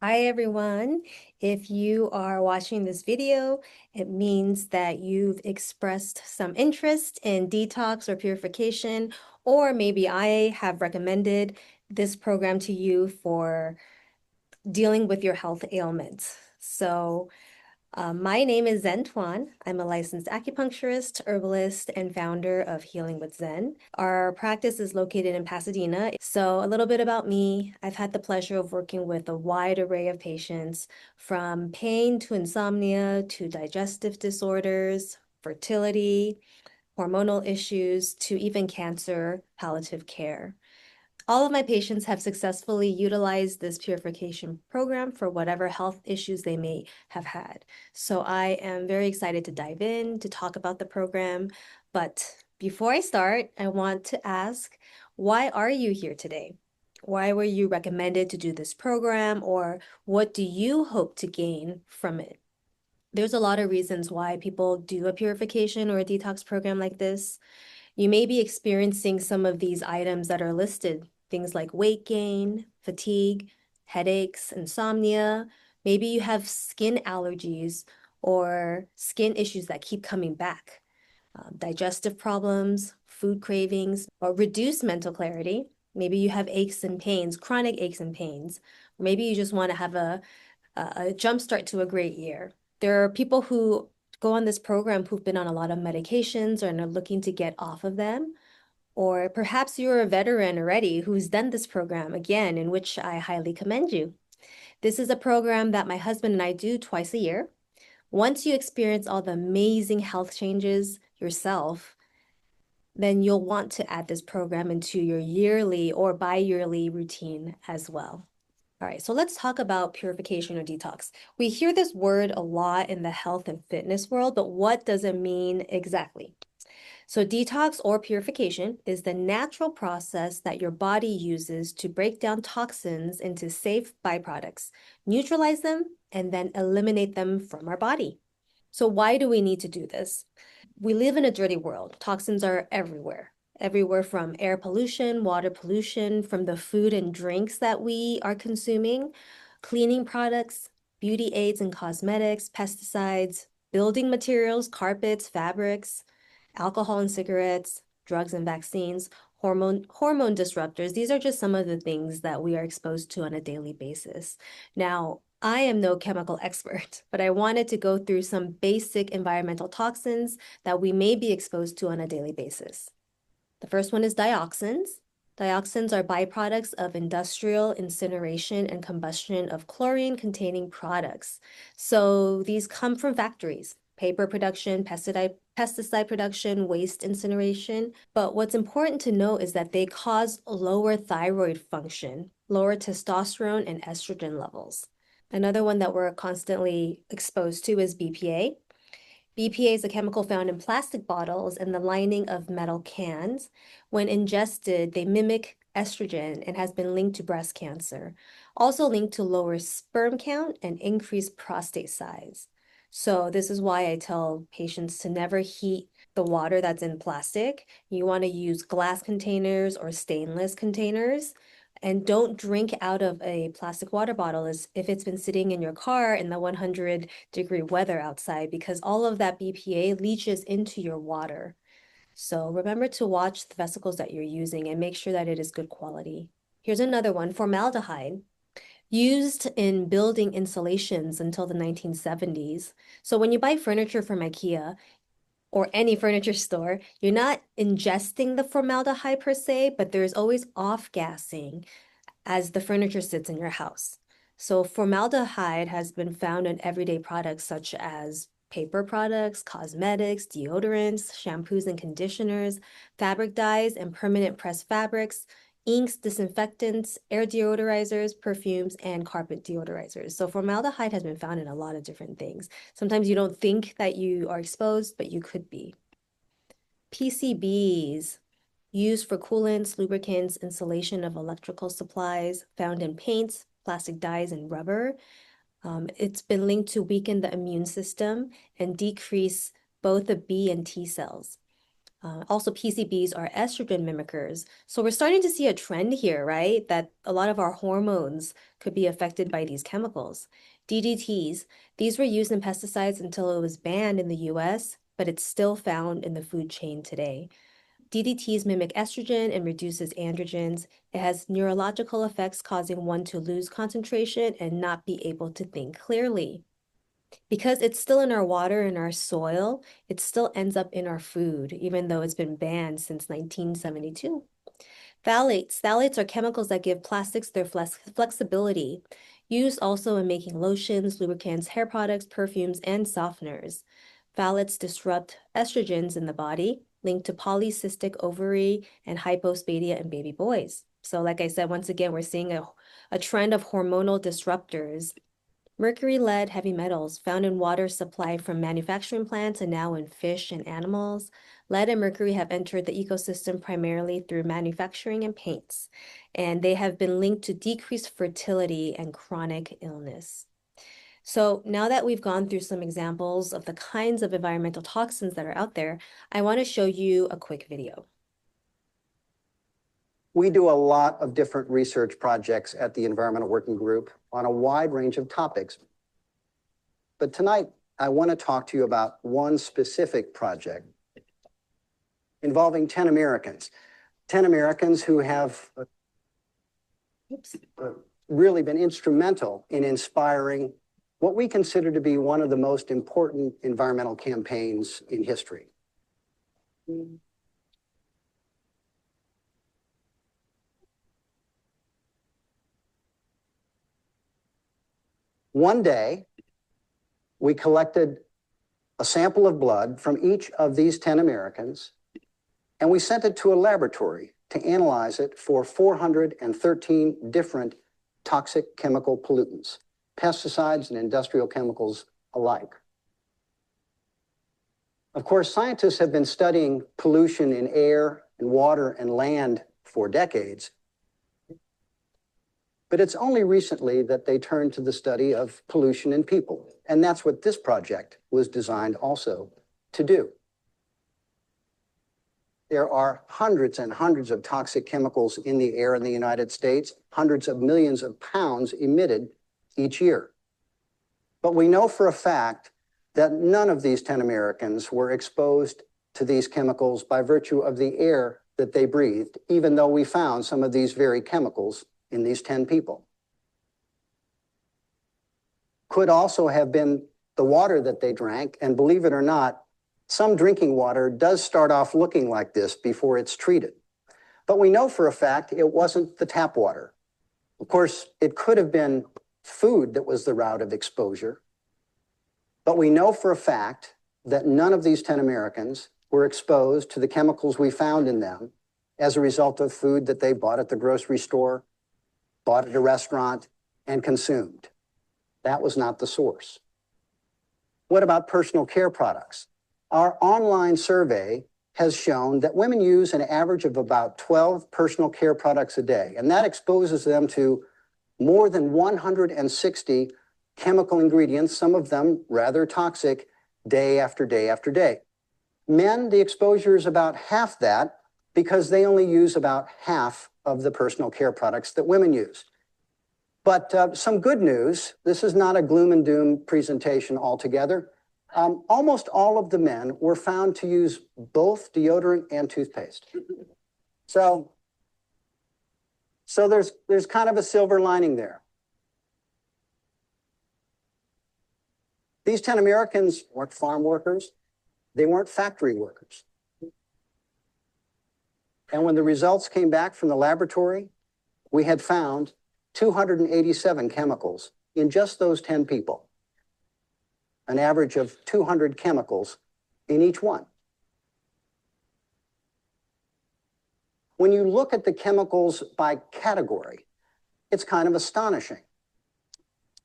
Hi everyone. If you are watching this video, it means that you've expressed some interest in detox or purification, or maybe I have recommended this program to you for dealing with your health ailments. My name is Zen Tuan. I'm a licensed acupuncturist, herbalist, and founder of Healing with Zen. Our practice is located in Pasadena. So, a little bit about me. I've had the pleasure of working with a wide array of patients, from pain to insomnia to digestive disorders, fertility, hormonal issues, to even cancer, palliative care. All of my patients have successfully utilized this purification program for whatever health issues they may have had. So I am very excited to dive in to talk about the program. But before I start, I want to ask, why are you here today? Why were you recommended to do this program, or what do you hope to gain from it? There's a lot of reasons why people do a purification or a detox program like this. You may be experiencing some of these items that are listed, things like weight gain, fatigue, headaches, insomnia. Maybe you have skin allergies or skin issues that keep coming back, digestive problems, food cravings, or reduced mental clarity. Maybe you have aches and pains, chronic aches and pains. Or maybe you just want to have a jump start to a great year. There are people who go on this program who've been on a lot of medications and are looking to get off of them. Or perhaps you're a veteran already who's done this program again, in which I highly commend you. This is a program that my husband and I do twice a year. Once you experience all the amazing health changes yourself, then you'll want to add this program into your yearly or bi-yearly routine as well. All right, so let's talk about purification or detox. We hear this word a lot in the health and fitness world, but what does it mean exactly? So, detox or purification is the natural process that your body uses to break down toxins into safe byproducts, neutralize them, and then eliminate them from our body. So, why do we need to do this? We live in a dirty world. Toxins are everywhere. Everywhere from air pollution, water pollution, from the food and drinks that we are consuming, cleaning products, beauty aids and cosmetics, pesticides, building materials, carpets, fabrics, alcohol and cigarettes, drugs and vaccines, hormone disruptors. These are just some of the things that we are exposed to on a daily basis. Now, I am no chemical expert, but I wanted to go through some basic environmental toxins that we may be exposed to on a daily basis. The first one is dioxins. Dioxins are byproducts of industrial incineration and combustion of chlorine-containing products. So these come from factories, paper production, pesticide production, waste incineration. But what's important to note is that they cause lower thyroid function, lower testosterone and estrogen levels. Another one that we're constantly exposed to is BPA. BPA is a chemical found in plastic bottles and the lining of metal cans. When ingested, they mimic estrogen and has been linked to breast cancer, also linked to lower sperm count and increased prostate size. So this is why I tell patients to never heat the water that's in plastic. You want to use glass containers or stainless containers. And don't drink out of a plastic water bottle if it's been sitting in your car in the 100-degree weather outside, because all of that BPA leaches into your water. So remember to watch the vesicles that you're using and make sure that it is good quality. Here's another one, formaldehyde, used in building insulations until the 1970s. So when you buy furniture from IKEA, or any furniture store, you're not ingesting the formaldehyde per se, but there's always off-gassing as the furniture sits in your house. So formaldehyde has been found in everyday products such as paper products, cosmetics, deodorants, shampoos and conditioners, fabric dyes and permanent pressed fabrics, inks, disinfectants, air deodorizers, perfumes, and carpet deodorizers. So formaldehyde has been found in a lot of different things. Sometimes you don't think that you are exposed, but you could be. PCBs, used for coolants, lubricants, insulation of electrical supplies, found in paints, plastic dyes, and rubber. It's been linked to weaken the immune system and decrease both the B and T cells. Also, PCBs are estrogen mimickers. So we're starting to see a trend here, right? That a lot of our hormones could be affected by these chemicals. DDTs, these were used in pesticides until it was banned in the US, but it's still found in the food chain today. DDTs mimic estrogen and reduces androgens. It has neurological effects, causing one to lose concentration and not be able to think clearly. Because it's still in our water and our soil, it still ends up in our food, even though it's been banned since 1972. Phthalates are chemicals that give plastics their flexibility, used also in making lotions, lubricants, hair products, perfumes, and softeners. Phthalates disrupt estrogens in the body, linked to polycystic ovary and hypospadia in baby boys. So like I said, once again, we're seeing a trend of hormonal disruptors. Mercury, lead, heavy metals found in water supplied from manufacturing plants and now in fish and animals. Lead and mercury have entered the ecosystem primarily through manufacturing and paints, and they have been linked to decreased fertility and chronic illness. So now that we've gone through some examples of the kinds of environmental toxins that are out there, I want to show you a quick video. We do a lot of different research projects at the Environmental Working Group on a wide range of topics. But tonight, I want to talk to you about one specific project involving 10 Americans. 10 Americans who have really been instrumental in inspiring what we consider to be one of the most important environmental campaigns in history. One day, we collected a sample of blood from each of these 10 Americans, and we sent it to a laboratory to analyze it for 413 different toxic chemical pollutants, pesticides and industrial chemicals alike. Of course, scientists have been studying pollution in air and water and land for decades, but it's only recently that they turned to the study of pollution in people. And that's what this project was designed also to do. There are hundreds and hundreds of toxic chemicals in the air in the United States, hundreds of millions of pounds emitted each year. But we know for a fact that none of these 10 Americans were exposed to these chemicals by virtue of the air that they breathed, even though we found some of these very chemicals in these 10 people. Could also have been the water that they drank, and believe it or not, some drinking water does start off looking like this before it's treated. But we know for a fact it wasn't the tap water. Of course, it could have been food that was the route of exposure, but we know for a fact that none of these 10 Americans were exposed to the chemicals we found in them as a result of food that they bought at the grocery store, bought at a restaurant, and consumed. That was not the source. What about personal care products? Our online survey has shown that women use an average of about 12 personal care products a day, and that exposes them to more than 160 chemical ingredients, some of them rather toxic, day after day after day. Men, the exposure is about half that because they only use about half of the personal care products that women use. But some good news, this is not a gloom and doom presentation altogether. Almost all of the men were found to use both deodorant and toothpaste. So there's kind of a silver lining there. These 10 Americans weren't farm workers. They weren't factory workers. And when the results came back from the laboratory, we had found 287 chemicals in just those 10 people, an average of 200 chemicals in each one. When you look at the chemicals by category, it's kind of astonishing.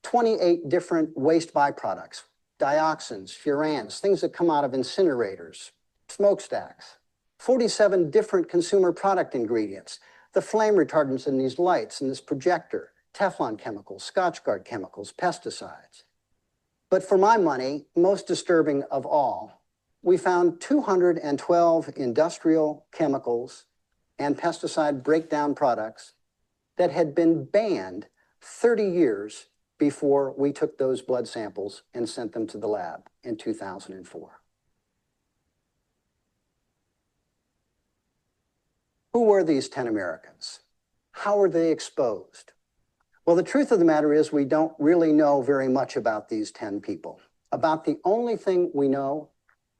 28 different waste byproducts, dioxins, furans, things that come out of incinerators, smokestacks. 47 different consumer product ingredients, the flame retardants in these lights, in this projector, Teflon chemicals, Scotchgard chemicals, pesticides. But for my money, most disturbing of all we found 212 industrial chemicals and pesticide breakdown products that had been banned 30 years before we took those blood samples and sent them to the lab in 2004. Who were these 10 Americans? How were they exposed? Well, the truth of the matter is we don't really know very much about these 10 people. About the only thing we know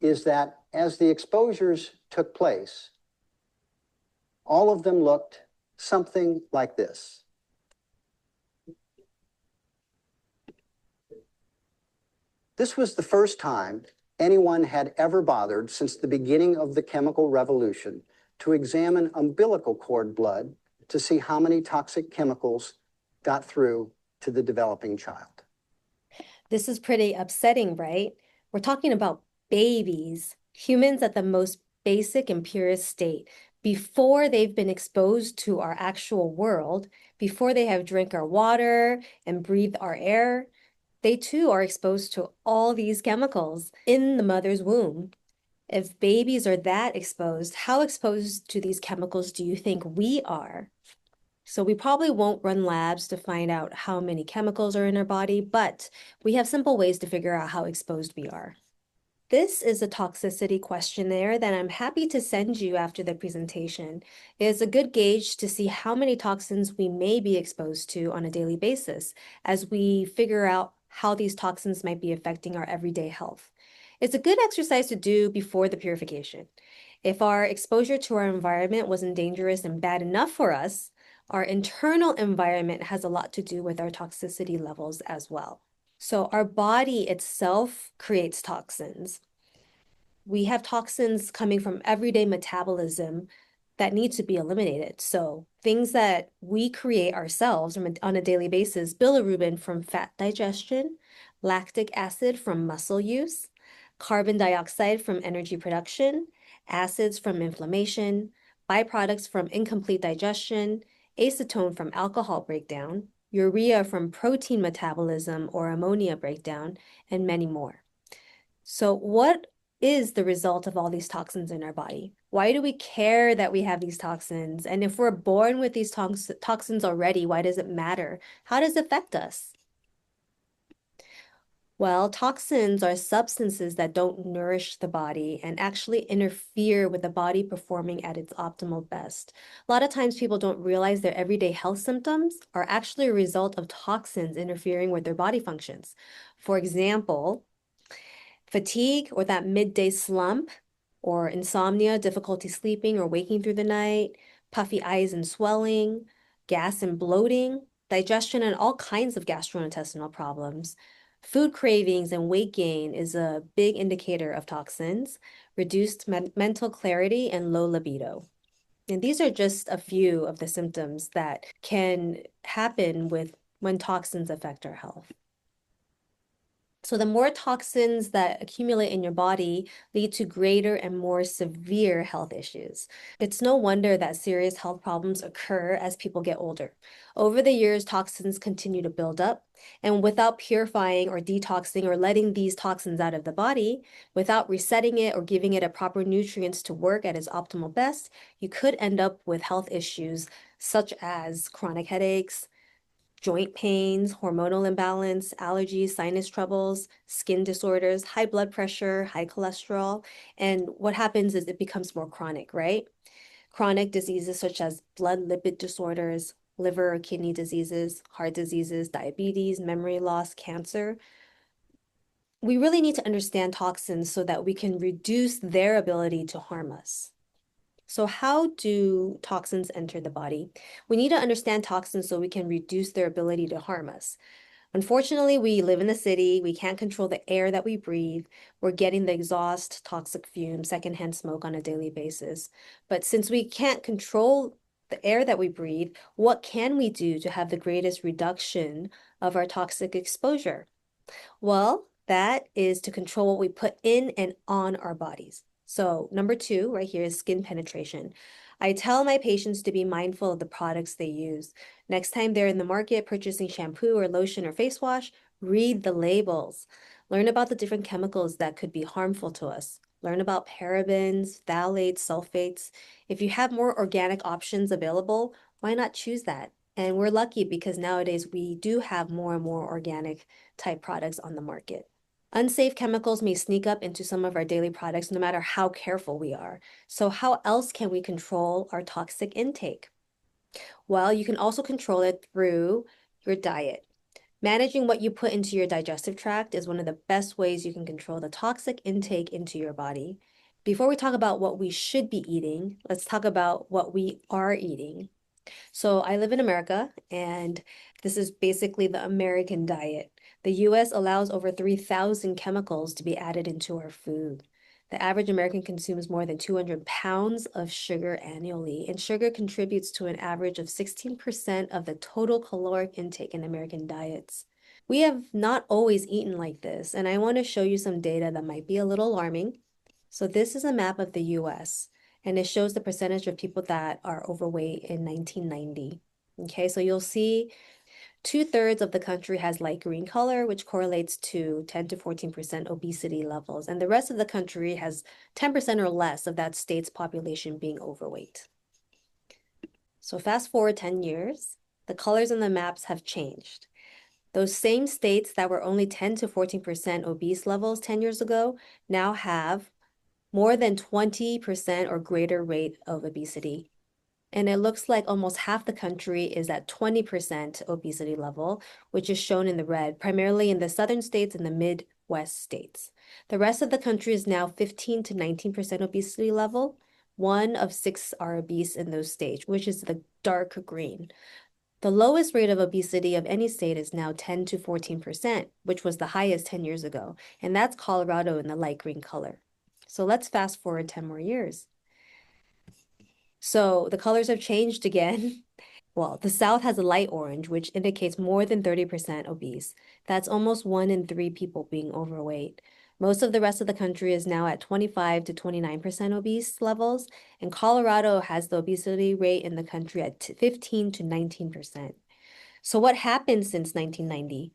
is that as the exposures took place, all of them looked something like this. This was the first time anyone had ever bothered since the beginning of the chemical revolution to examine umbilical cord blood to see how many toxic chemicals got through to the developing child. This is pretty upsetting, right? We're talking about babies, humans at the most basic and purest state, before they've been exposed to our actual world, before they have drank our water and breathed our air. They too are exposed to all these chemicals in the mother's womb. If babies are that exposed, how exposed to these chemicals do you think we are? So we probably won't run labs to find out how many chemicals are in our body, but we have simple ways to figure out how exposed we are. This is a toxicity questionnaire that I'm happy to send you after the presentation. It is a good gauge to see how many toxins we may be exposed to on a daily basis as we figure out how these toxins might be affecting our everyday health. It's a good exercise to do before the purification. If our exposure to our environment wasn't dangerous and bad enough for us, our internal environment has a lot to do with our toxicity levels as well. So our body itself creates toxins. We have toxins coming from everyday metabolism that need to be eliminated. So things that we create ourselves on a daily basis, bilirubin from fat digestion, lactic acid from muscle use, carbon dioxide from energy production, acids from inflammation, byproducts from incomplete digestion, acetone from alcohol breakdown, urea from protein metabolism or ammonia breakdown, and many more. So what is the result of all these toxins in our body? Why do we care that we have these toxins? And if we're born with these toxins already, why does it matter? How does it affect us? Well, toxins are substances that don't nourish the body and actually interfere with the body performing at its optimal best. A lot of times people don't realize their everyday health symptoms are actually a result of toxins interfering with their body functions. For example, fatigue or that midday slump, or insomnia, difficulty sleeping or waking through the night, puffy eyes and swelling, gas and bloating, digestion and all kinds of gastrointestinal problems. Food cravings and weight gain is a big indicator of toxins, reduced mental clarity, and low libido. And these are just a few of the symptoms that can happen when toxins affect our health. So the more toxins that accumulate in your body lead to greater and more severe health issues. It's no wonder that serious health problems occur as people get older. Over the years, toxins continue to build up, and without purifying or detoxing or letting these toxins out of the body, without resetting it or giving it a proper nutrients to work at its optimal best, you could end up with health issues such as chronic headaches, joint pains, hormonal imbalance, allergies, sinus troubles, skin disorders, high blood pressure, high cholesterol. And what happens is it becomes more chronic, right? Chronic diseases such as blood lipid disorders, liver or kidney diseases, heart diseases, diabetes, memory loss, cancer. We really need to understand toxins so that we can reduce their ability to harm us. So how do toxins enter the body? We need to understand toxins so we can reduce their ability to harm us. Unfortunately, we live in the city. We can't control the air that we breathe. We're getting the exhaust, toxic fumes, secondhand smoke on a daily basis. But since we can't control the air that we breathe, what can we do to have the greatest reduction of our toxic exposure? Well, that is to control what we put in and on our bodies. So number 2 right here is skin penetration. I tell my patients to be mindful of the products they use. Next time they're in the market purchasing shampoo or lotion or face wash, read the labels. Learn about the different chemicals that could be harmful to us. learn about parabens, phthalates, sulfates. If you have more organic options available, why not choose that? And we're lucky because nowadays we do have more and more organic type products on the market. Unsafe chemicals may sneak up into some of our daily products no matter how careful we are. So how else can we control our toxic intake? Well, you can also control it through your diet. Managing what you put into your digestive tract is one of the best ways you can control the toxic intake into your body. Before we talk about what we should be eating, let's talk about what we are eating. So I live in America, and this is basically the American diet. The US allows over 3,000 chemicals to be added into our food. The average American consumes more than 200 pounds of sugar annually, and sugar contributes to an average of 16% of the total caloric intake in American diets. We have not always eaten like this, and I want to show you some data that might be a little alarming. So this is a map of the US, and it shows the percentage of people that are overweight in 1990. Okay, so you'll see 2/3 of the country has light green color, which correlates to 10 to 14% obesity levels. And the rest of the country has 10% or less of that state's population being overweight. So fast forward 10 years, the colors on the maps have changed. Those same states that were only 10 to 14% obese levels 10 years ago now have more than 20% or greater rate of obesity. And it looks like almost half the country is at 20% obesity level, which is shown in the red, primarily in the southern states and the Midwest states. The rest of the country is now 15 to 19% obesity level. 1 of 6 are obese in those states, which is the dark green. The lowest rate of obesity of any state is now 10 to 14%, which was the highest 10 years ago. And that's Colorado in the light green color. So let's fast forward 10 more years. So the colors have changed again. Well, the South has a light orange, which indicates more than 30% obese. That's almost 1 in 3 people being overweight. Most of the rest of the country is now at 25 to 29% obese levels, and Colorado has the obesity rate in the country at 15 to 19%. So what happened since 1990?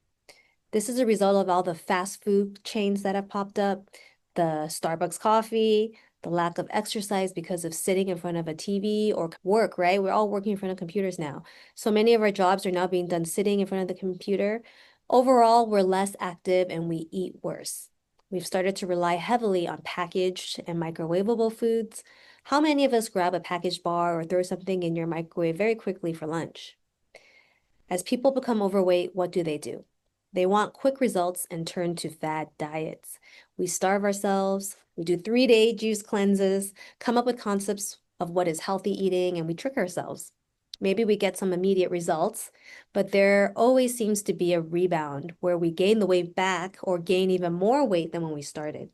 This is a result of all the fast food chains that have popped up, the Starbucks coffee, the lack of exercise because of sitting in front of a TV or work, right? We're all working in front of computers now. So many of our jobs are now being done sitting in front of the computer. Overall, we're less active and we eat worse. We've started to rely heavily on packaged and microwavable foods. How many of us grab a packaged bar or throw something in your microwave very quickly for lunch? As people become overweight, what do? They want quick results and turn to fad diets. We starve ourselves, we do 3-day juice cleanses, come up with concepts of what is healthy eating, and we trick ourselves. Maybe we get some immediate results, but there always seems to be a rebound where we gain the weight back or gain even more weight than when we started.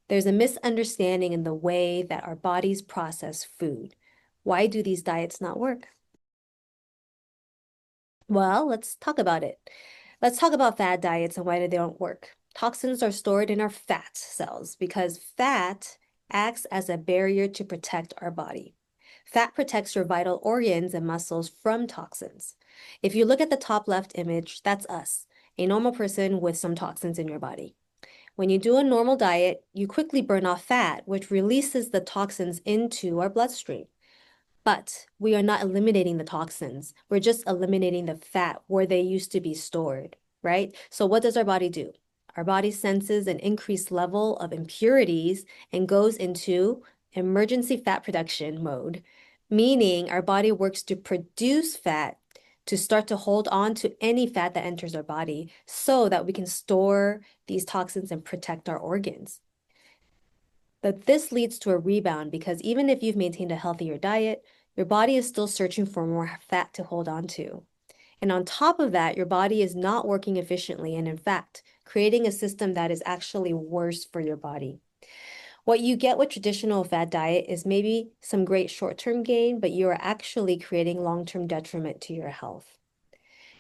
There's a misunderstanding in the way that our bodies process food. Why do these diets not work? Well, let's talk about it. Let's talk about fad diets and why they don't work. Toxins are stored in our fat cells because fat acts as a barrier to protect our body. Fat protects your vital organs and muscles from toxins. If you look at the top left image, that's us, a normal person with some toxins in your body. When you do a normal diet, you quickly burn off fat, which releases the toxins into our bloodstream. But we are not eliminating the toxins. We're just eliminating the fat where they used to be stored, right? So what does our body do? Our body senses an increased level of impurities and goes into emergency fat production mode, meaning our body works to produce fat to start to hold on to any fat that enters our body so that we can store these toxins and protect our organs. But this leads to a rebound because even if you've maintained a healthier diet, your body is still searching for more fat to hold on to. And on top of that, your body is not working efficiently and in fact, creating a system that is actually worse for your body. What you get with traditional fat diet is maybe some great short-term gain, but you are actually creating long-term detriment to your health.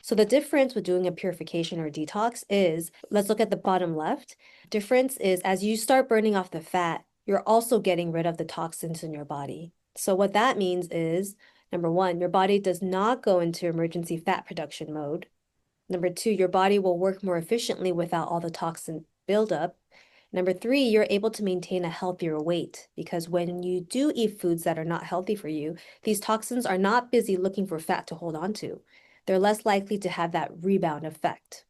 So the difference with doing a purification or detox is, let's look at the bottom left. Difference is as you start burning off the fat, you're also getting rid of the toxins in your body. So what that means is, number one, your body does not go into emergency fat production mode. Number two, your body will work more efficiently without all the toxin buildup. Number three, you're able to maintain a healthier weight because when you do eat foods that are not healthy for you, these toxins are not busy looking for fat to hold on to. They're less likely to have that rebound effect.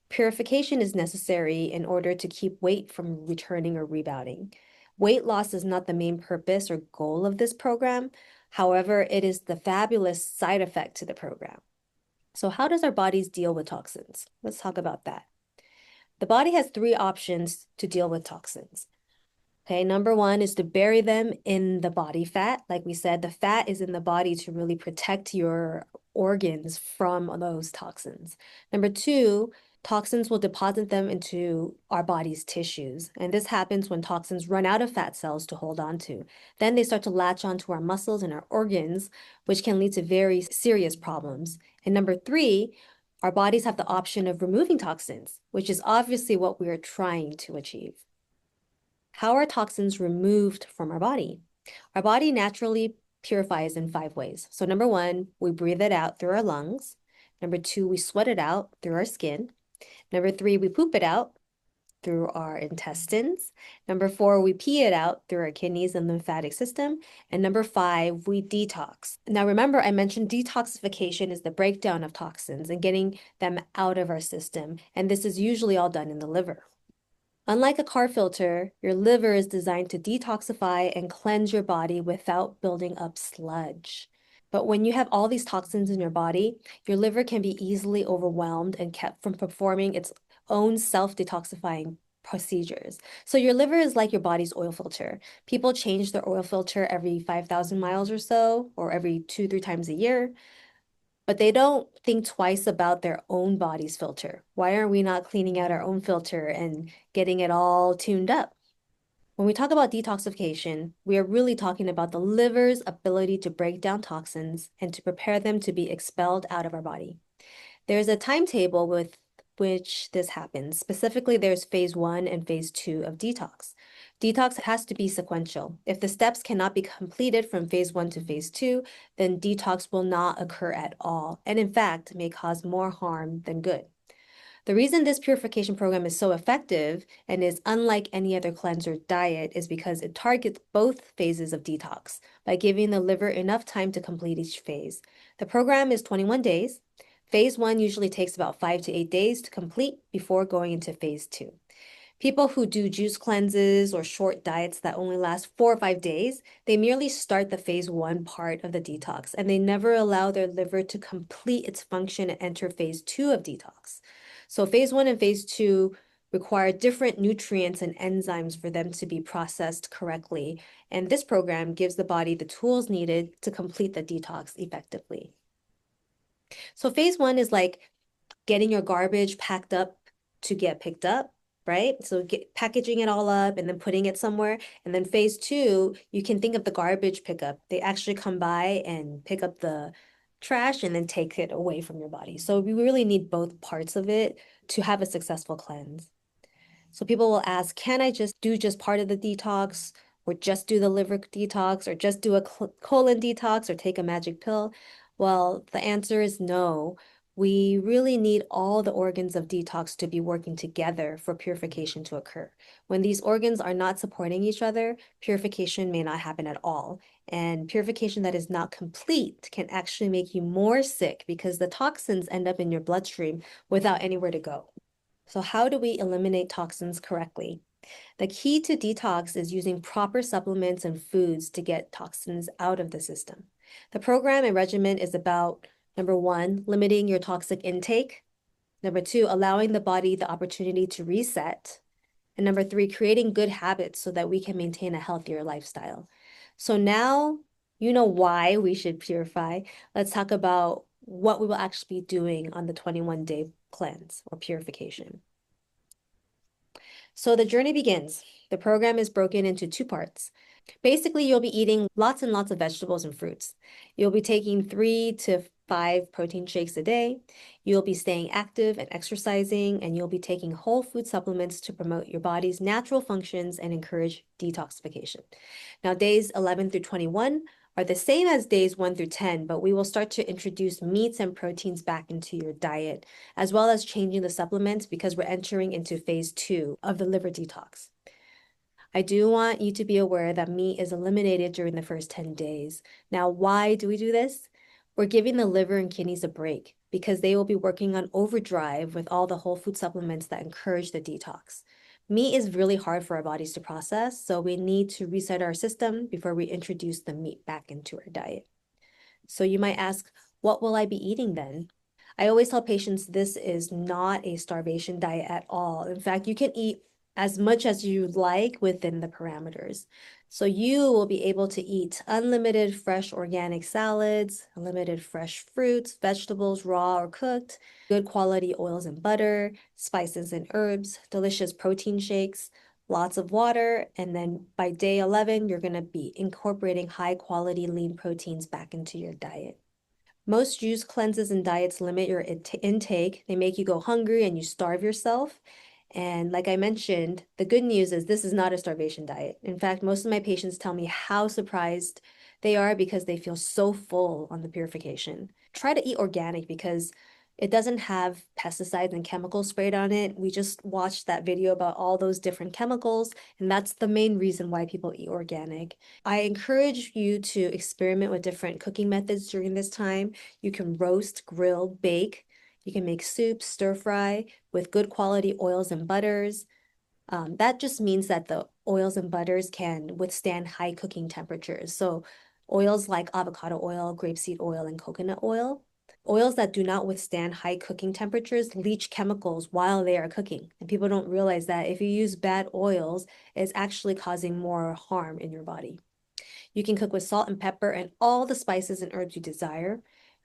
Purification is necessary in order to keep weight from returning or rebounding. Weight loss is not the main purpose or goal of this program. However, it is the fabulous side effect to the program. So how does our bodies deal with toxins? Let's talk about that. The body has three options to deal with toxins. Okay, number one is to bury them in the body fat. Like we said, the fat is in the body to really protect your organs from those toxins. Number two, toxins will deposit them into our body's tissues. And this happens when toxins run out of fat cells to hold on to. Then they start to latch onto our muscles and our organs, which can lead to very serious problems. And number three, our bodies have the option of removing toxins, which is obviously what we are trying to achieve. How are toxins removed from our body? Our body naturally purifies in 5 ways. So number one, we breathe it out through our lungs. Number two, we sweat it out through our skin. Number three, we poop it out through our intestines. Number four, we pee it out through our kidneys and lymphatic system. And number five, we detox. Now remember, I mentioned detoxification is the breakdown of toxins and getting them out of our system. And this is usually all done in the liver. Unlike a car filter, your liver is designed to detoxify and cleanse your body without building up sludge. But when you have all these toxins in your body, your liver can be easily overwhelmed and kept from performing its own self-detoxifying procedures. So your liver is like your body's oil filter. People change their oil filter every 5,000 miles or so, or every 2, 3 times a year. But they don't think twice about their own body's filter. Why are we not cleaning out our own filter and getting it all tuned up? When we talk about detoxification, we are really talking about the liver's ability to break down toxins and to prepare them to be expelled out of our body. There's a timetable with which this happens. Specifically, there's phase 1 and phase 2 of detox. Detox has to be sequential. If the steps cannot be completed from phase 1 to phase 2, then detox will not occur at all, and in fact, may cause more harm than good. The reason this purification program is so effective and is unlike any other cleanser diet is because it targets both phases of detox by giving the liver enough time to complete each phase. The program is 21 days. Phase 1 usually takes about 5 to 8 days to complete before going into phase 2. People who do juice cleanses or short diets that only last 4 or 5 days, they merely start the phase 1 part of the detox and they never allow their liver to complete its function and enter phase 2 of detox. So phase 1 and phase 2 require different nutrients and enzymes for them to be processed correctly. And this program gives the body the tools needed to complete the detox effectively. So phase 1 is like getting your garbage packed up to get picked up, right? So packaging it all up and then putting it somewhere. And then phase 2, you can think of the garbage pickup. They actually come by and pick up the trash and then take it away from your body. So we really need both parts of it to have a successful cleanse. So people will ask, can I just do part of the detox or just do the liver detox or just do a colon detox or take a magic pill? Well, the answer is no. We really need all the organs of detox to be working together for purification to occur. When these organs are not supporting each other, purification may not happen at all. And purification that is not complete can actually make you more sick because the toxins end up in your bloodstream without anywhere to go. So how do we eliminate toxins correctly? The key to detox is using proper supplements and foods to get toxins out of the system. The program and regimen is about, number one, limiting your toxic intake. Number two, allowing the body the opportunity to reset. And number three, creating good habits so that we can maintain a healthier lifestyle. So now you know why we should purify. Let's talk about what we will actually be doing on the 21-day cleanse or purification. So the journey begins. The program is broken into 2 parts. Basically, you'll be eating lots and lots of vegetables and fruits. You'll be taking 3 to 5 protein shakes a day. You'll be staying active and exercising, and you'll be taking whole food supplements to promote your body's natural functions and encourage detoxification. Now, days 11 through 21 are the same as days 1 through 10, but we will start to introduce meats and proteins back into your diet, as well as changing the supplements because we're entering into phase 2 of the liver detox. I do want you to be aware that meat is eliminated during the first 10 days. Now, why do we do this? We're giving the liver and kidneys a break because they will be working on overdrive with all the whole food supplements that encourage the detox. Meat is really hard for our bodies to process, so we need to reset our system before we introduce the meat back into our diet. So you might ask, what will I be eating then? I always tell patients this is not a starvation diet at all. In fact, you can eat as much as you like within the parameters. So you will be able to eat unlimited fresh organic salads, unlimited fresh fruits, vegetables, raw or cooked, good quality oils and butter, spices and herbs, delicious protein shakes, lots of water, and then by day 11, you're going to be incorporating high quality lean proteins back into your diet. Most juice cleanses and diets limit your intake. They make you go hungry and you starve yourself. And like I mentioned, the good news is this is not a starvation diet. In fact, most of my patients tell me how surprised they are because they feel so full on the purification. Try to eat organic because it doesn't have pesticides and chemicals sprayed on it. We just watched that video about all those different chemicals, and that's the main reason why people eat organic. I encourage you to experiment with different cooking methods during this time. You can roast, grill, bake. You can make soups, stir fry with good quality oils and butters. That just means that the oils and butters can withstand high cooking temperatures. So oils like avocado oil, grapeseed oil, and coconut oil. Oils that do not withstand high cooking temperatures leach chemicals while they are cooking. And people don't realize that if you use bad oils, it's actually causing more harm in your body. You can cook with salt and pepper and all the spices and herbs you desire.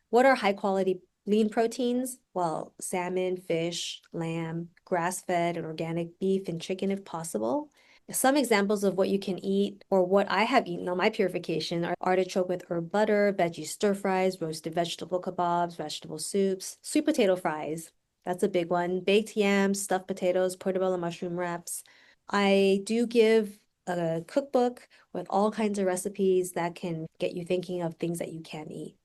What are high quality lean proteins? Well, salmon, fish, lamb, grass-fed and organic beef and chicken if possible. Some examples of what you can eat or what I have eaten on my purification are artichoke with herb butter, veggie stir fries, roasted vegetable kebabs, vegetable soups, sweet potato fries. That's a big one. Baked yams, stuffed potatoes, portobello mushroom wraps. I do give a cookbook with all kinds of recipes that can get you thinking of things that you can eat.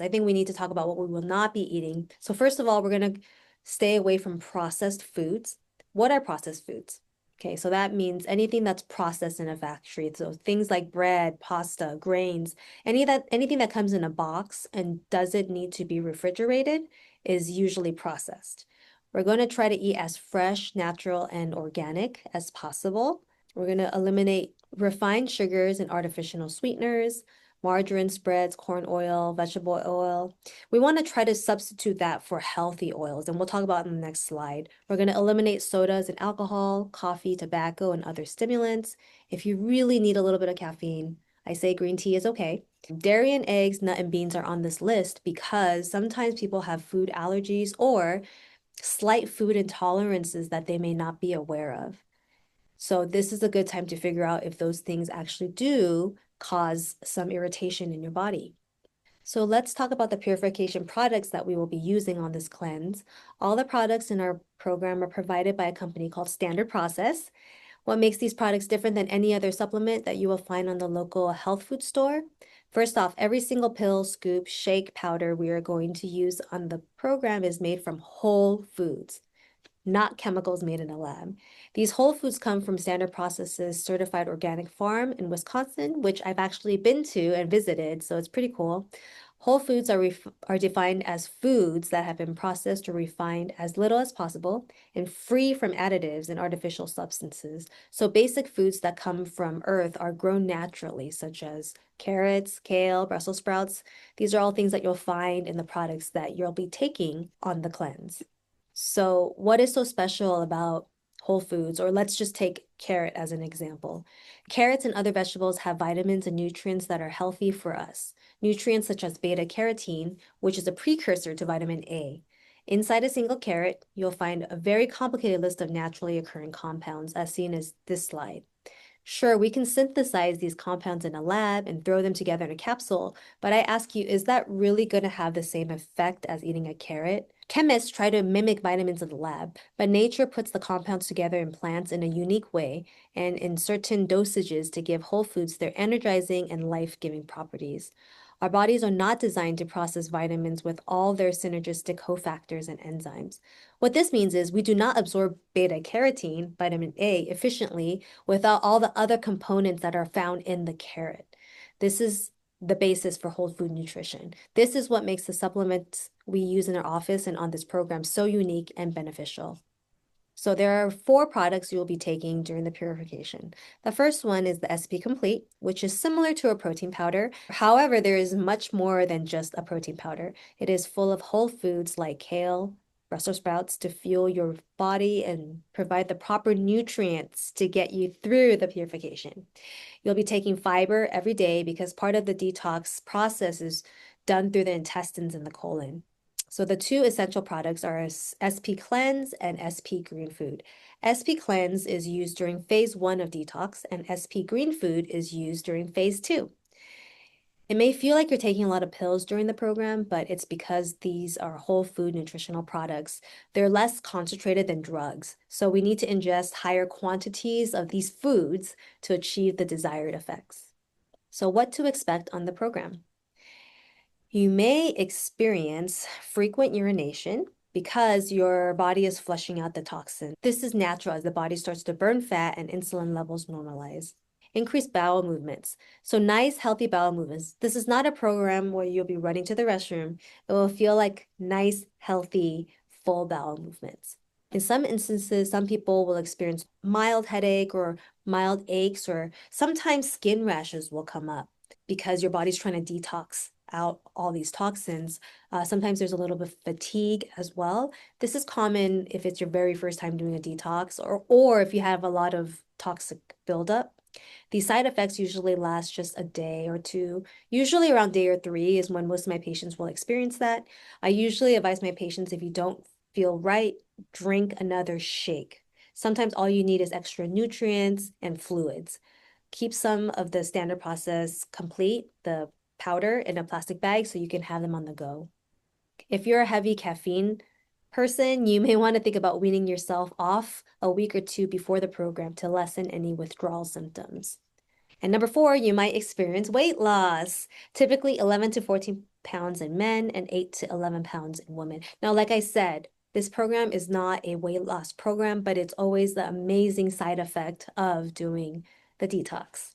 I think we need to talk about what we will not be eating. So first of all, we're going to stay away from processed foods. What are processed foods? Okay, so that means anything that's processed in a factory. So things like bread, pasta, grains, anything that comes in a box and doesn't need to be refrigerated is usually processed. We're going to try to eat as fresh, natural, and organic as possible. We're going to eliminate refined sugars and artificial sweeteners, margarine, spreads, corn oil, vegetable oil. We want to try to substitute that for healthy oils, and we'll talk about it in the next slide. We're going to eliminate sodas and alcohol, coffee, tobacco, and other stimulants. If you really need a little bit of caffeine, I say green tea is okay. Dairy and eggs, nut and beans are on this list because sometimes people have food allergies or slight food intolerances that they may not be aware of. So this is a good time to figure out if those things actually do cause some irritation in your body. So let's talk about the purification products that we will be using on this cleanse. All the products in our program are provided by a company called Standard Process. What makes these products different than any other supplement that you will find on the local health food store? First off, every single pill, scoop, shake, powder we are going to use on the program is made from whole foods, not chemicals made in a lab. These whole foods come from Standard Processes certified organic farm in Wisconsin, which I've actually been to and visited, so it's pretty cool. Whole foods are defined as foods that have been processed or refined as little as possible and free from additives and artificial substances. So basic foods that come from earth are grown naturally, such as carrots, kale, Brussels sprouts. These are all things that you'll find in the products that you'll be taking on the cleanse. So what is so special about whole foods? Or let's just take carrot as an example. Carrots and other vegetables have vitamins and nutrients that are healthy for us. Nutrients such as beta carotene, which is a precursor to vitamin A. Inside a single carrot, you'll find a very complicated list of naturally occurring compounds, as seen as this slide. Sure, we can synthesize these compounds in a lab and throw them together in a capsule, but I ask you, is that really going to have the same effect as eating a carrot? Chemists try to mimic vitamins in the lab, but nature puts the compounds together in plants in a unique way and in certain dosages to give whole foods their energizing and life-giving properties. Our bodies are not designed to process vitamins with all their synergistic cofactors and enzymes. What this means is we do not absorb beta carotene, vitamin A, efficiently without all the other components that are found in the carrot. This is the basis for whole food nutrition. This is what makes the supplements we use in our office and on this program so unique and beneficial. So there are 4 products you will be taking during the purification. The first one is the SP Complete, which is similar to a protein powder. However, there is much more than just a protein powder. It is full of whole foods like kale, Brussels sprouts to fuel your body and provide the proper nutrients to get you through the purification. You'll be taking fiber every day because part of the detox process is done through the intestines and the colon. So the 2 essential products are SP Cleanse and SP Green Food. SP Cleanse is used during phase 1 of detox, and SP Green Food is used during phase 2. It may feel like you're taking a lot of pills during the program, but it's because these are whole food nutritional products. They're less concentrated than drugs, so we need to ingest higher quantities of these foods to achieve the desired effects. So what to expect on the program? You may experience frequent urination because your body is flushing out the toxin. This is natural as the body starts to burn fat and insulin levels normalize. Increased bowel movements. So nice, healthy bowel movements. This is not a program where you'll be running to the restroom. It will feel like nice, healthy, full bowel movements. In some instances, some people will experience mild headache or mild aches, or sometimes skin rashes will come up because your body's trying to detox out all these toxins. Sometimes there's a little bit of fatigue as well. This is common if it's your very first time doing a detox, or if you have a lot of toxic buildup. These side effects usually last just a day or 2. Usually around day or 3 is when most of my patients will experience that. I usually advise my patients, if you don't feel right, drink another shake. Sometimes all you need is extra nutrients and fluids. Keep some of the standard process complete, the powder, in a plastic bag so you can have them on the go. If you're a heavy caffeine person, you may want to think about weaning yourself off a week or 2 before the program to lessen any withdrawal symptoms. And number 4, you might experience weight loss, typically 11 to 14 pounds in men and 8 to 11 pounds in women. Now, like I said, this program is not a weight loss program, but it's always the amazing side effect of doing the detox.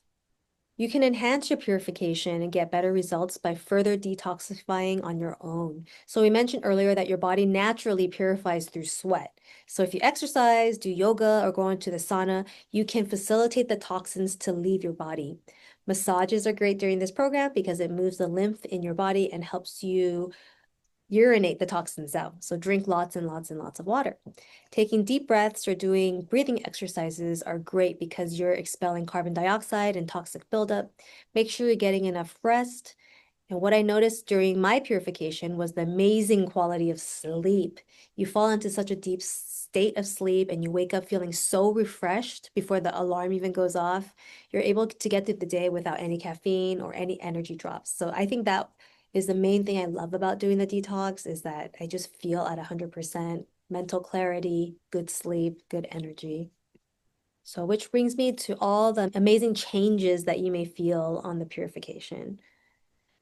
You can enhance your purification and get better results by further detoxifying on your own. So we mentioned earlier that your body naturally purifies through sweat. So if you exercise, do yoga, or go into the sauna, you can facilitate the toxins to leave your body. Massages are great during this program because it moves the lymph in your body and helps you urinate the toxins out. So drink lots and lots and lots of water. Taking deep breaths or doing breathing exercises are great because you're expelling carbon dioxide and toxic buildup. Make sure you're getting enough rest. And what I noticed during my purification was the amazing quality of sleep. You fall into such a deep state of sleep and you wake up feeling so refreshed before the alarm even goes off. You're able to get through the day without any caffeine or any energy drops. So I think that is the main thing I love about doing the detox, is that I just feel at 100% mental clarity, good sleep, good energy. So which brings me to all the amazing changes that you may feel on the purification.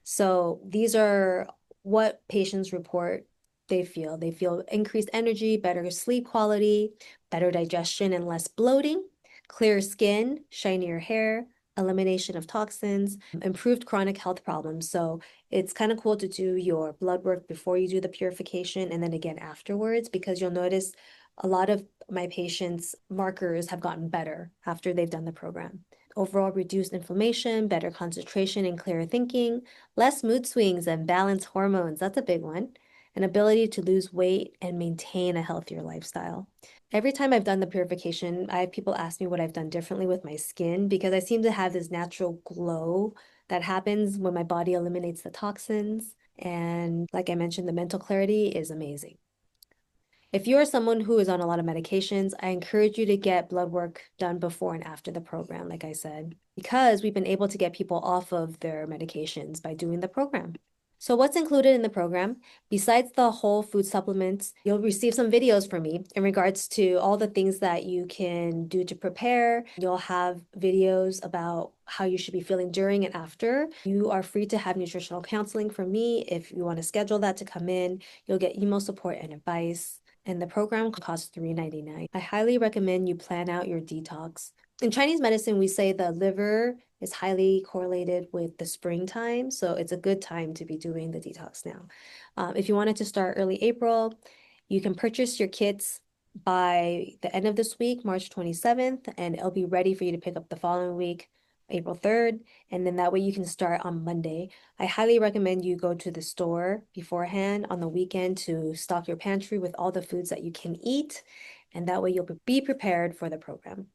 So these are what patients report they feel. They feel increased energy, better sleep quality, better digestion and less bloating, clearer skin, shinier hair, elimination of toxins, improved chronic health problems. So it's kind of cool to do your blood work before you do the purification and then again afterwards, because you'll notice a lot of my patients' markers have gotten better after they've done the program. Overall reduced inflammation, better concentration and clearer thinking, less mood swings and balanced hormones. That's a big one. An ability to lose weight and maintain a healthier lifestyle. Every time I've done the purification, I have people ask me what I've done differently with my skin, because I seem to have this natural glow that happens when my body eliminates the toxins. And like I mentioned, the mental clarity is amazing. If you are someone who is on a lot of medications, I encourage you to get blood work done before and after the program, like I said, because we've been able to get people off of their medications by doing the program. So what's included in the program? Besides the whole food supplements, you'll receive some videos from me in regards to all the things that you can do to prepare. You'll have videos about how you should be feeling during and after. You are free to have nutritional counseling from me if you want to schedule that to come in. You'll get email support and advice. And the program costs $3.99. I highly recommend you plan out your detox. In Chinese medicine, we say the liver is highly correlated with the springtime, so it's a good time to be doing the detox now. If you wanted to start early April, you can purchase your kits by the end of this week, March 27th, and it'll be ready for you to pick up the following week, April 3rd, and then that way you can start on Monday. I highly recommend you go to the store beforehand on the weekend to stock your pantry with all the foods that you can eat, and that way you'll be prepared for the program.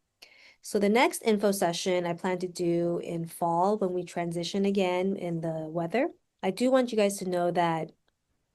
So the next info session I plan to do in fall when we transition again in the weather. I do want you guys to know that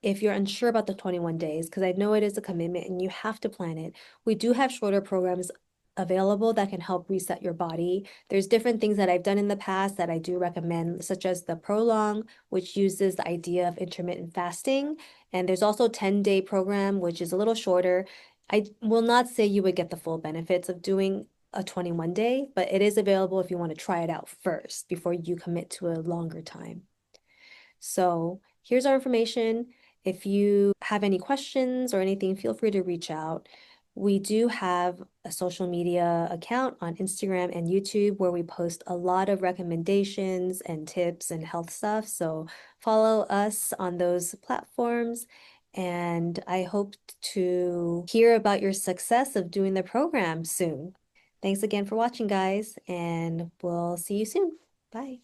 if you're unsure about the 21 days, because I know it is a commitment and you have to plan it, we do have shorter programs available that can help reset your body. There's different things that I've done in the past that I do recommend, such as the Prolong, which uses the idea of intermittent fasting. And there's also 10-day program, which is a little shorter. I will not say you would get the full benefits of doing a 21 day, but it is available if you want to try it out first before you commit to a longer time. So here's our information. If you have any questions or anything, feel free to reach out. We do have a social media account on Instagram and YouTube where we post a lot of recommendations and tips and health stuff. So follow us on those platforms. And I hope to hear about your success of doing the program soon. Thanks again for watching, guys, and we'll see you soon. Bye.